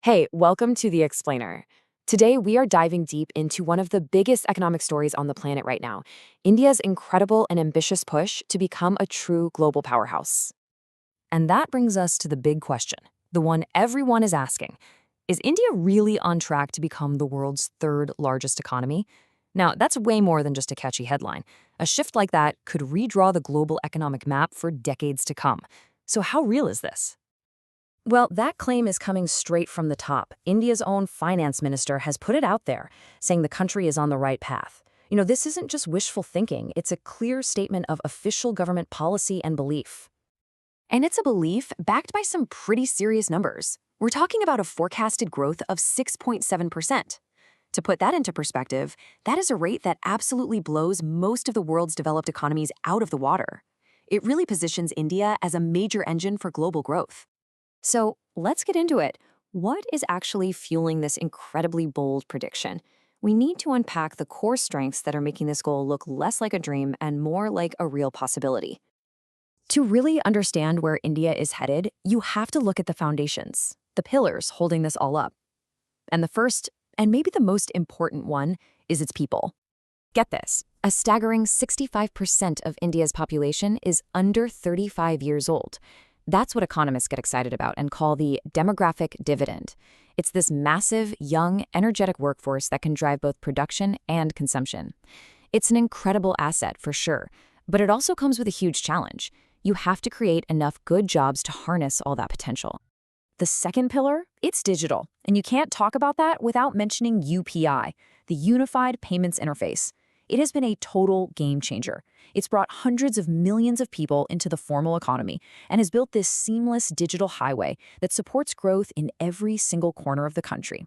Hey, welcome to The Explainer. Today, we are diving deep into one of the biggest economic stories on the planet right now, India's incredible and ambitious push to become a true global powerhouse. And that brings us to the big question, the one everyone is asking. Is India really on track to become the world's third largest economy? Now, that's way more than just a catchy headline. A shift like that could redraw the global economic map for decades to come. So how real is this? Well, that claim is coming straight from the top. India's own finance minister has put it out there, saying the country is on the right path. This isn't just wishful thinking, it's a clear statement of official government policy and belief. And it's a belief backed by some pretty serious numbers. We're talking about a forecasted growth of 6.7%. To put that into perspective, that is a rate that absolutely blows most of the world's developed economies out of the water. It really positions India as a major engine for global growth. So let's get into it. What is actually fueling this incredibly bold prediction? We need to unpack the core strengths that are making this goal look less like a dream and more like a real possibility. To really understand where India is headed, you have to look at the foundations, the pillars holding this all up. And the first, and maybe the most important one, is its people. Get this, a staggering 65% of India's population is under 35 years old. That's what economists get excited about and call the demographic dividend. It's this massive, young, energetic workforce that can drive both production and consumption. It's an incredible asset for sure, but it also comes with a huge challenge. You have to create enough good jobs to harness all that potential. The second pillar, it's digital, and you can't talk about that without mentioning UPI, the Unified Payments Interface. It has been a total game changer. It's brought hundreds of millions of people into the formal economy and has built this seamless digital highway that supports growth in every single corner of the country.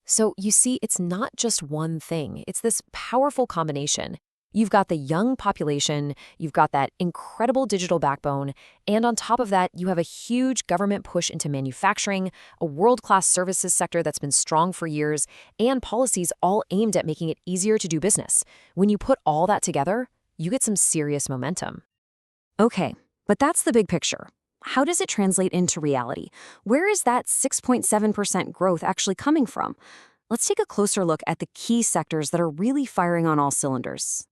So you see, it's not just one thing. It's this powerful combination. You've got the young population, you've got that incredible digital backbone, and on top of that, you have a huge government push into manufacturing, a world-class services sector that's been strong for years, and policies all aimed at making it easier to do business. When you put all that together, you get some serious momentum. Okay, but that's the big picture. How does it translate into reality? Where is that 6.7% growth actually coming from? Let's take a closer look at the key sectors that are really firing on all cylinders.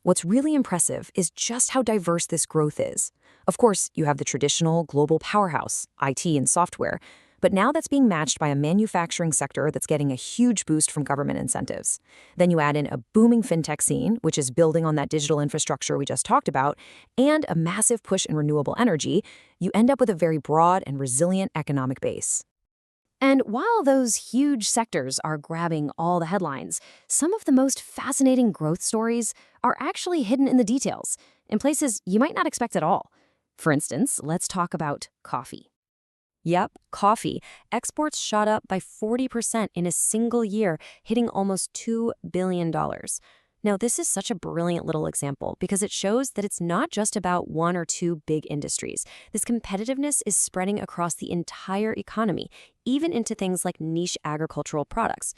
What's really impressive is just how diverse this growth is. Of course, you have the traditional global powerhouse, IT and software, but now that's being matched by a manufacturing sector that's getting a huge boost from government incentives. Then you add in a booming fintech scene, which is building on that digital infrastructure we just talked about, and a massive push in renewable energy. You end up with a very broad and resilient economic base. And while those huge sectors are grabbing all the headlines, some of the most fascinating growth stories are actually hidden in the details, in places you might not expect at all. For instance, let's talk about coffee. Yep, coffee. Exports shot up by 40% in a single year, hitting almost $2 billion. Now, this is such a brilliant little example because it shows that it's not just about one or two big industries. This competitiveness is spreading across the entire economy, even into things like niche agricultural products.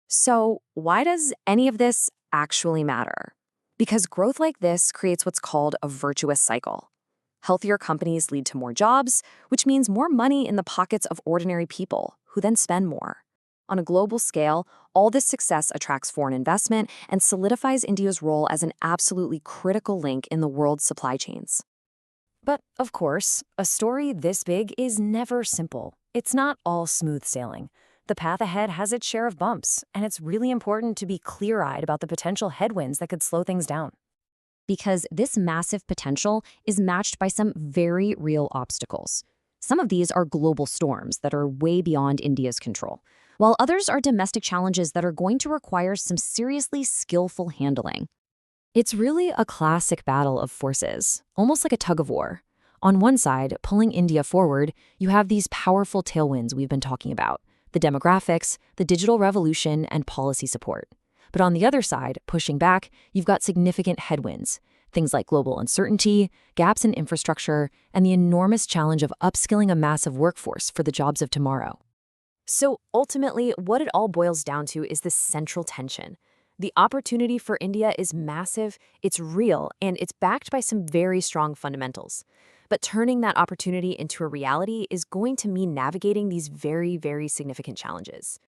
So, why does any of this actually matter? Because growth like this creates what's called a virtuous cycle. Healthier companies lead to more jobs, which means more money in the pockets of ordinary people, who then spend more. On a global scale, all this success attracts foreign investment and solidifies India's role as an absolutely critical link in the world's supply chains. But, of course, a story this big is never simple. It's not all smooth sailing. The path ahead has its share of bumps, and it's really important to be clear-eyed about the potential headwinds that could slow things down. Because this massive potential is matched by some very real obstacles. Some of these are global storms that are way beyond India's control, while others are domestic challenges that are going to require some seriously skillful handling. It's really a classic battle of forces, almost like a tug of war. On one side, pulling India forward, you have these powerful tailwinds we've been talking about, the demographics, the digital revolution, and policy support. But on the other side, pushing back, you've got significant headwinds, things like global uncertainty, gaps in infrastructure, and the enormous challenge of upskilling a massive workforce for the jobs of tomorrow. So ultimately, what it all boils down to is this central tension. The opportunity for India is massive, it's real, and it's backed by some very strong fundamentals. But turning that opportunity into a reality is going to mean navigating these very, very significant challenges.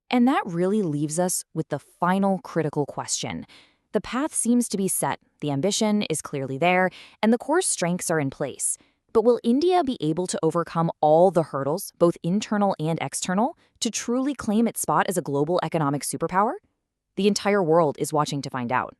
And that really leaves us with the final critical question. The path seems to be set, the ambition is clearly there, and the core strengths are in place. But will India be able to overcome all the hurdles, both internal and external, to truly claim its spot as a global economic superpower? The entire world is watching to find out.